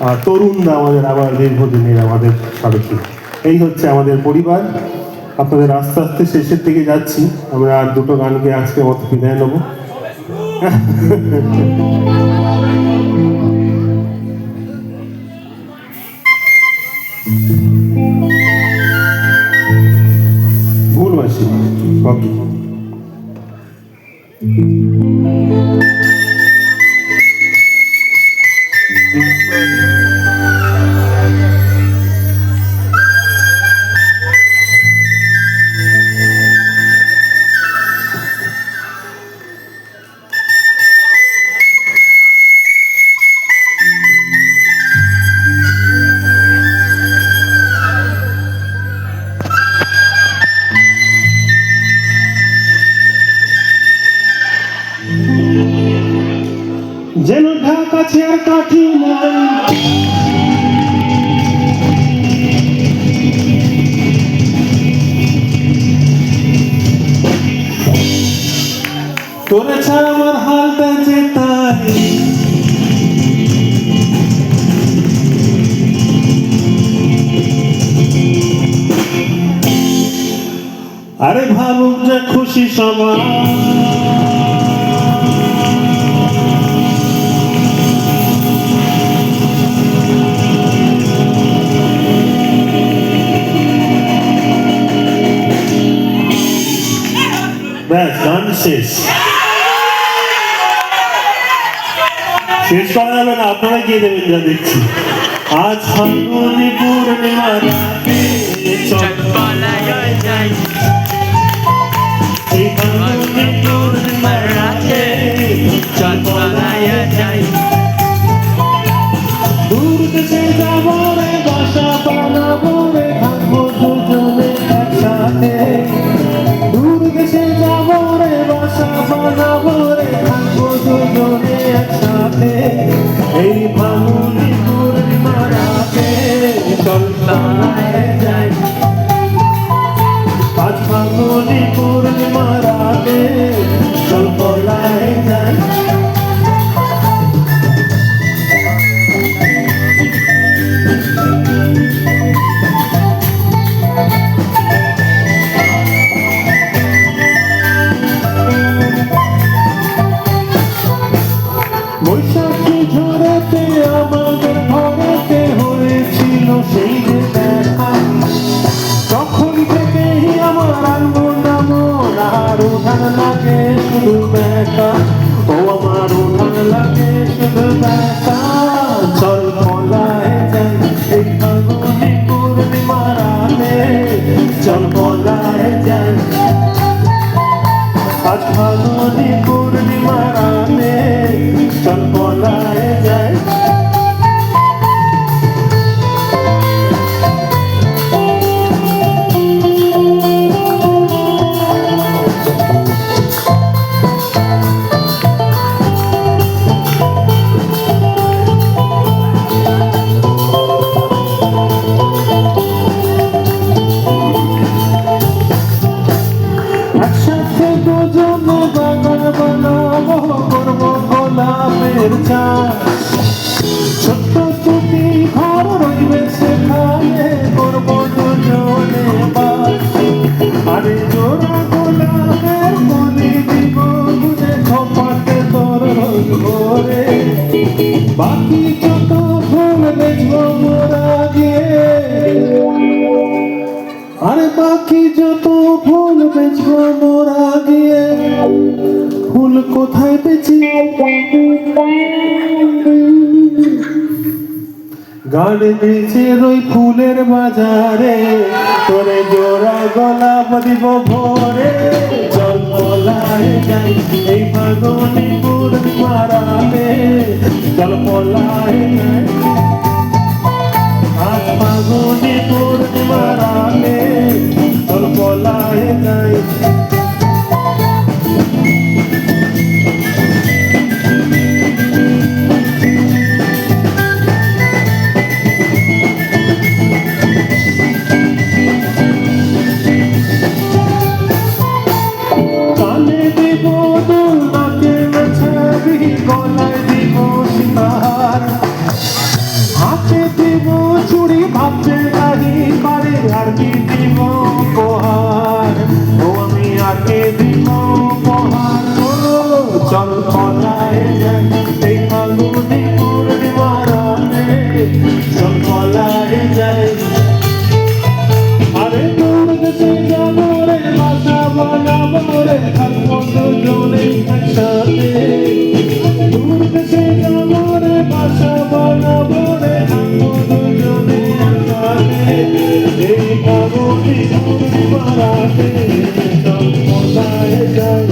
আর তরুণরা আমাদের আবার দীর্ঘদিনের আমাদের সারথি। এই হচ্ছে আমাদের পরিবার। আপনাদের আস্তে আস্তে শেষের দিকে যাচ্ছি, আমরা আর দুটো গানকে আজকে মতো বিদায় নেবো। ভুল মাসি ওকে। যেন ঢাকা চেয়ার কাঠি নাই, তোরে ছাড়া আমার হালটা যে তাই। আরে ভাবুক যে খুশি সবাই, ব্যাস গান শেষ। শেষ করা যাবে না, আপনারা গিয়ে দেবেন যা দেখছি। আজ ফাল্গুনি পূর্ণিমা রাতে চল পলায় যাই, এই ফাল্গুনি পূর্ণিমা রাতে চল পলায় যাই, দূর দেশে যাবো রে, বাসা বানাবো রে, থাকবো দুজনে একসাথে। দূর দেশে যাবো রে, বাসা বানাবো রে, থাকবো দুজনে একসাথে। এই ফাল্গুনি পূর্ণিমা রাতে চল পলায় যাই, আজ ফাল্গুনি পূর্ণিমা রাতে চল পলায় যাই। বৈশাখী ঝড়েতে আমাদের ঘরেতে হয়েছিল সেই যে দেখা, তখন থেকেই আমার আঙ্গুনা মন আর উঠান লাগে শুধু ব্যথা। ও আমার উঠান লাগে শুধু ব্যথা। চল পলায় যাই, এই ফাল্গুনি পূর্ণিমা রাতে চল পলায় যাই, আজ ফাল্গুনি পূর্ণিমা রাতে চল পলায় যাই। একসাথে দুজনে বাগান বানাবো, করবো গোলাপের চাষ। ছোট্ট দুটি ঘর রইবে সেখানে, করবো দুজনে বাস। আরে জোড়া গোলাপের মনে দিব বুঝে, খোপাতে তোর ভরে। বাকি যত ফুল বেচবো মোরা গিয়ে, আরে বাকি যত ফুল বেচবো মোরা গিয়ে। ফুল কোথায় বেচি? গার্ডেনের ওই ফুলের বাজারে, তোরে জোড়া গোলাপ দিব ভরে। চল পলায় যাই, এই ফাল্গুনি পূর্ণিমা রাতে চল পলায় যাই, আজ ফাল্গুনি পূর্ণিমা রাতে চল পলায় যাই। রাতে চল পলায় যাই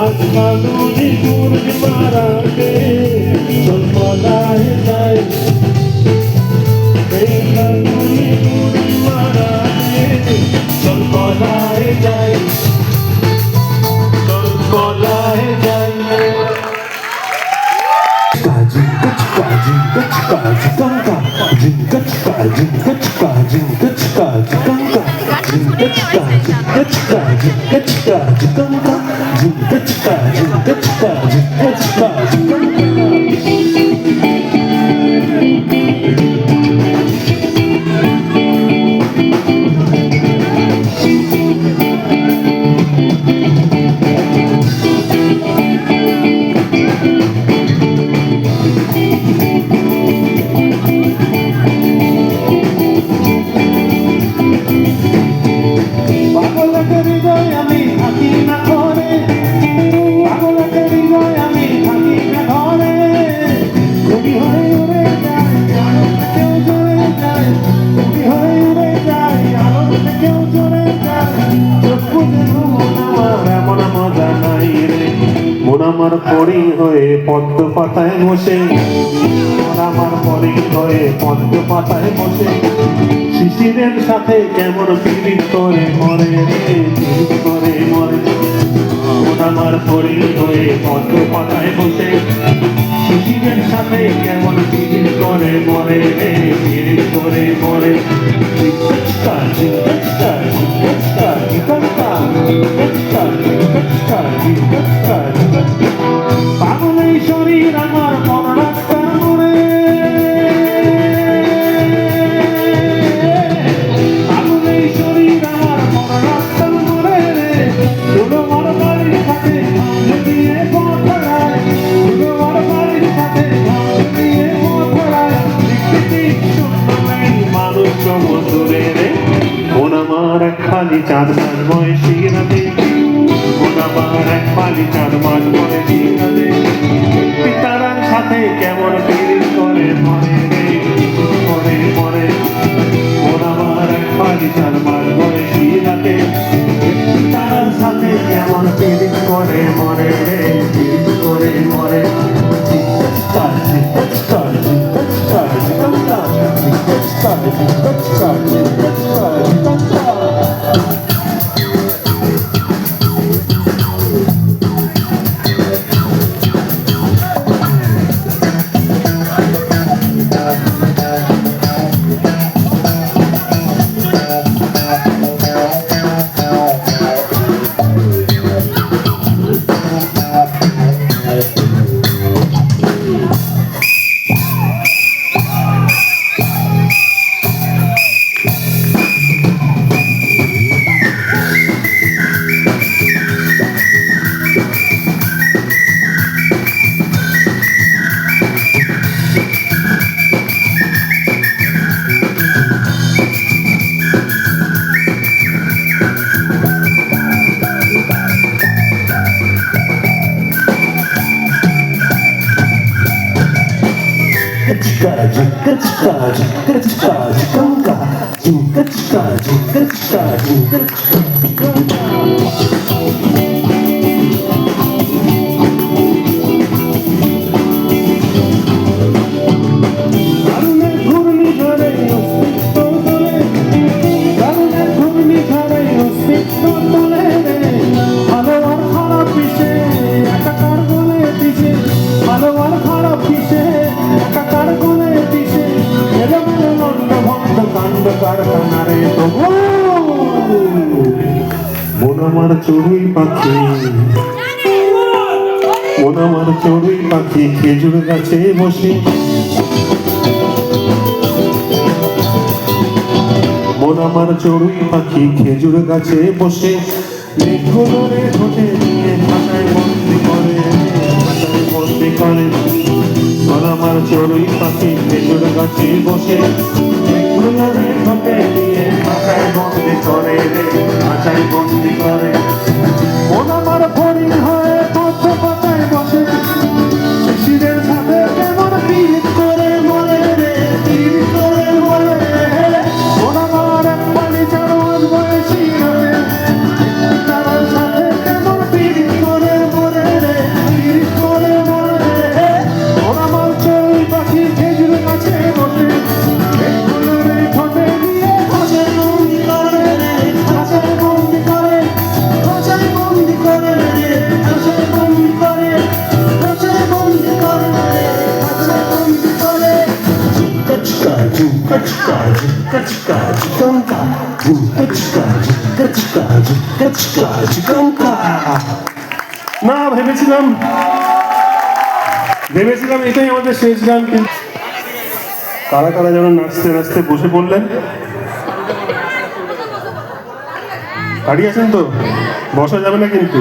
আজ ফাগুনি পূর্ণিমা রাতে চল পলায় যাই এই ফাগুনি পূর্ণিমা রাতে চল পলায় যাই চল পলায় যাই আমার পরি হয়ে পদ্ম পাতায় বসে আমার পরি হয়ে পদ্ম পাতায় বসে শিশিরের সাথে কেমন পীড়িত করে মরে রে পীড়িত করে মরে আমার পরি হয়ে পদ্ম পাতায় বসে শিশিরের সাথে কেমন পীড়িত করে মরে রে পীড়িত করে মরে পাগলের শরীর আমার মন রাস্তার মোড়ে পাগলের শরীর আমার মন রাস্তার মোড়ে দুটো বড় বাড়ির সাথে দিয়ে পথড়ায় দুটো বড় বাড়ির সাথে দিয়ে পথড়ায় মানুষ মধুরে রে মন আমার এক খালি 4 মাস বয়সী রাতে মন আমার এক খালি 4 মাস বয়সী রাতে পিতারার সাথে কেমন পীড়িত করে মরে রে মরে মরে মন আমার এক খালি 4 মাস বয়সী রাতে পিতারার সাথে কেমন পীড়িত করে মরে রে পীড়িত করে মরে চড়ুই পাখি মন আমার চড়ুই পাখি খেজুর গাছে বসে মন আমার চড়ুই পাখি খেজুর গাছে বসে মেঘগুলোরে ঠোঁটে নিয়ে ভাষায় বন্দি করে ভাষায় বন্দি করে মন আমার চড়ুই পাখি খেজুর গাছে বসে মেঘগুলোরে ঠোঁটে নিয়ে ভাষায় বন্দি করে ভাষায় বন্দি করে মন আমার হরিণ হয়ে পদ্ম পাতায় বসে শিশিরের সাথে কেমন পীড়িত করে মরে রে পীড়িত করে মরে মন আমার এক পানি 4 মাস বয়স চিকা চিকঙ্কা ঝুমকা চিকা ঝুমকা চিকা ঝুমকা চিকা চিকঙ্কা। না ভেবেছিলাম এটাই আমাদের শেষ গান, কিন্তু কারা কারা যেন নাচতে নাচতে বসে পড়লেন। গাড়ি আছেন তো, বসা যাবে না কিন্তু।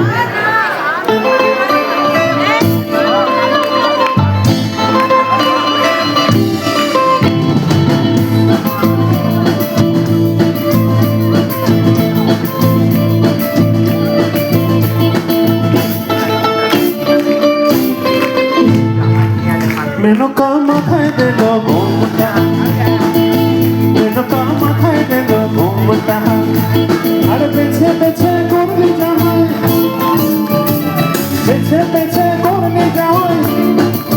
মেনকা মাথায় দিল ঘুমটা, মেনকা মাথায় দিল ঘুমটা, আর পেছে পেছে করবি জামাই, পেছে পেছে করবি জামাই,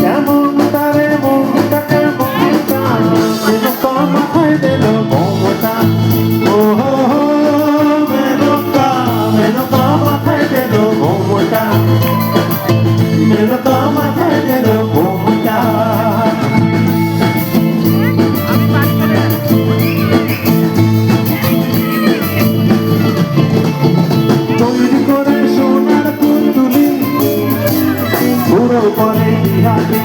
কেমন তারে মনটা কেমনটা। মেনকা মাথায় দিল ঘুমটা, ও মেনকা, মেনকা মাথায় দিল ঘুমটা, মেনকা মাথায় দিল ঘুমটা। তৈরি করে সোনার পুতুলি, পুরো করে বিহারি,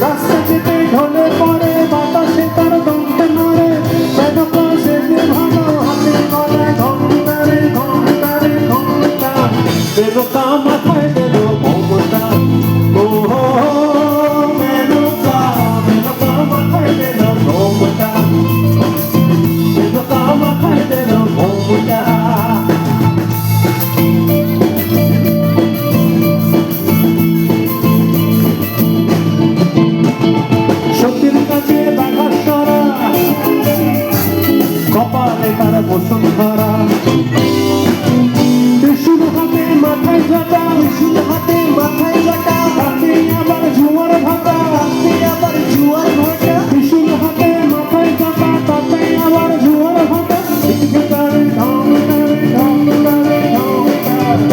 রাস্তা যেতে ঢলে পড়ে বাতাসে তার দমটা নড়ে, মেনকা সেজে ভালো হাতে গলায় ঘন্টা রে ঘন্টা রে ঘন্টা। মেনকা মাথায় দিল ঘুমটা, ও মেনকা, মেনকা মাথায় দিল ঘুমটা, মেনকা মাথায় দিল ঘুমটা। সত্যির কাছে বাঘার সরা, কপালে তার বসুন্ধরা, ত্রিশূল হাতে মাথায় ঝাঁটা, ত্রিশূল হাতে মাথায় ঝাঁটা, হাতে আবার জুয়ার ভাটা, হাতে আবার জুয়ার ভাটা, ত্রিশূল হাতে মাথায় ঝাঁটা, তাতে আবার জুয়ার ভাটা। ঢংকারে ঢংকারে ঢংকারে ঢংকারে।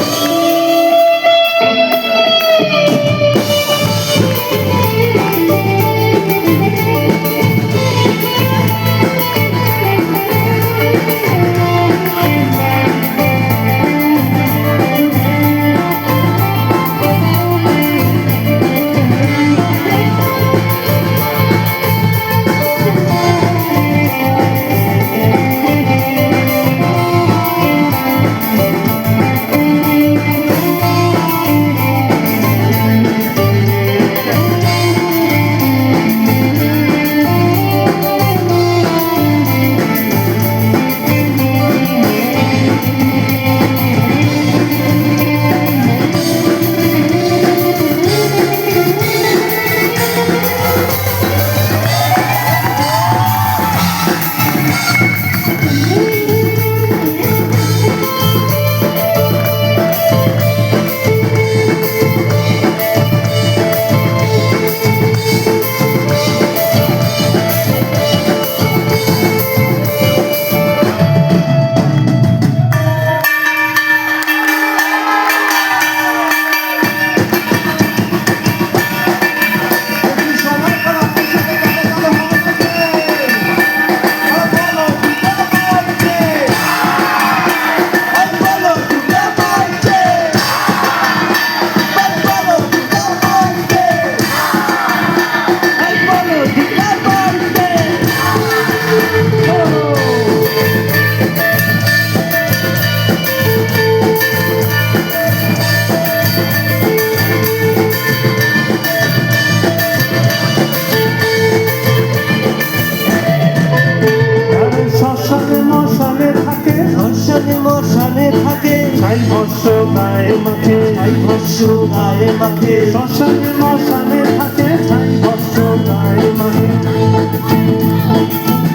ছাই ভস্য গায়ে মাখে, ছাই ভস্য গায়ে মাখে, শ্মশানে মশানে থাকে, ছাই ভস্য গায়ে মাখে।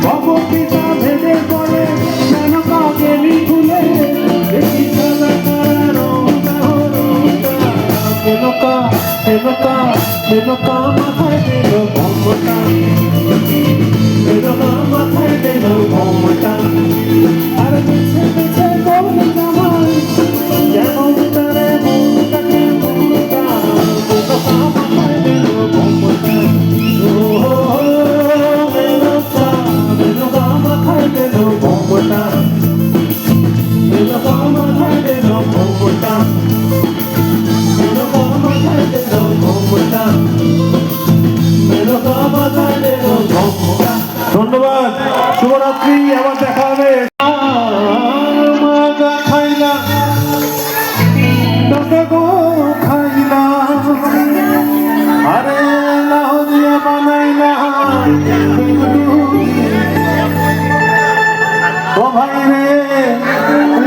ভবপিতা ভেবে পড়ে মেনকা গেলি ভুলে, দেখি খেলা তারা রোটা রোটা। মেনকা মেনকা মেনকা মাথায় দিল ঘুমটা, মেনকা মাথায় দিল ঘুমটা, আর পেছে পেছে করবি জামাই, যেমন তারে মনটা কেমনটা। মেনকা মাথায় দিল ঘুমটা, ও ও ভাই রে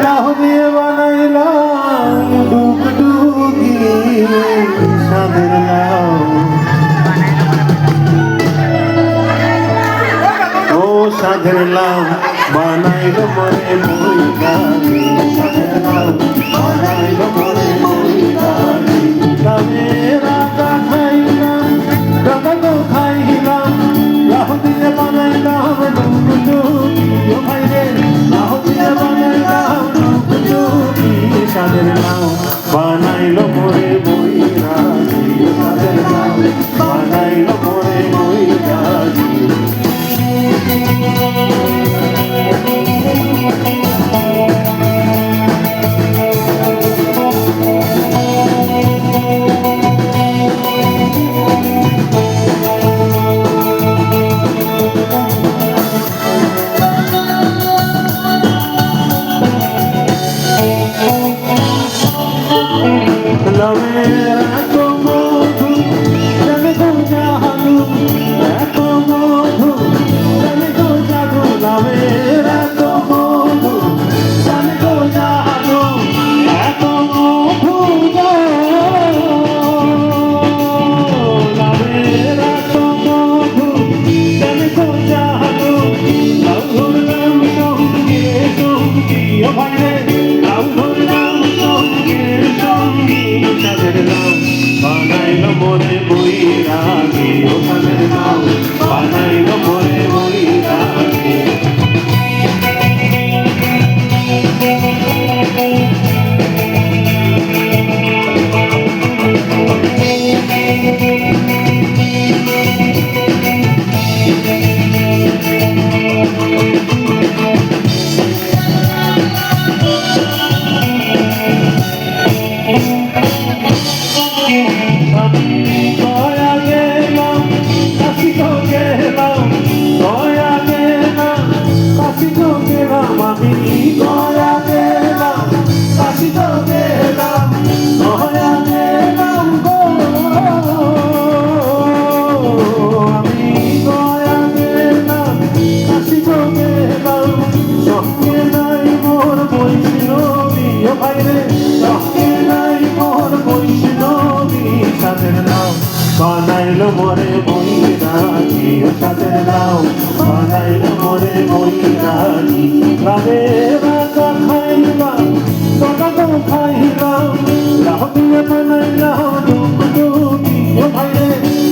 লাউ দিয়ে বানাইলাম ডুগডুগি সাদের লাউ ও সাদের লাউ বানাইল মরে মরিদানি সাদের লাউ বানাইল মরে মরিদানি গানে রাগা খাইলাম রাগা তো খাইলাম লাউ দিয়ে বানাইলাম ডুগডুগি ও ভাই রে লাউ দিয়ে বানাইলাম ডুগডুগি সাদের লাউ বানাইল মরে মরিদানি সাদের লাউ বানাইল মরে মরিদানি লাউয়ের এত মধু জানে তো জাদু এত মধু জানে তো জাদু লাউয়ের এত মধু জানে তো জাদু এত মধু লাউয়ের এত মধু জানে তো জাদু লাউ ধরলাম সঙ্গে সঙ্গী ও ভাই রে লাউ ধরলাম সঙ্গে সঙ্গী সাদের লাউ বানাইল মরে বৈরাগী ও সাদের লাউ বানাইল মরে বৈরাগী দয়া গেলাম কাশি তো গেলাম দয়া গেলাম কাশি তো গেলাম আমি দয়া গেলাম কাশি তো গেলাম দয়া গেলাম গো আমি দয়া গেলাম কাশি তো গেলাম সঙ্গে নাই মোর বৈষ্ণবী ও ভাই রে সঙ্গে নাই মোর বৈষ্ণবী সাদের লাউ বানাইল মরে বৈরাগী ও সাদের লাউ বানাইল মরে বৈরাগী রাগে রাগা খাইলাম রাগা তো খাইলাম লাউ দিয়ে বানাইলাম ডুগডুগি ও ভাই রে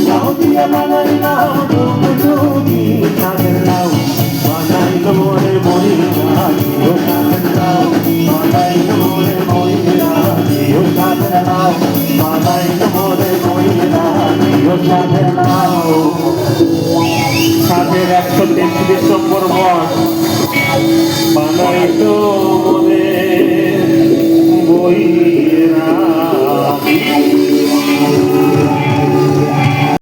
লাউ দিয়ে বানাইলাম ডুগডুগি সাদের লাউ বানাইল মরে বৈরাগী ও সাদের লাউ বানাইল মরে বৈরাগী ও সাদের লাউ বানাইল মরে বৈরাগী ও সাদের লাউ সাদের 133 নম্বর ওয়ার্ড বানাইল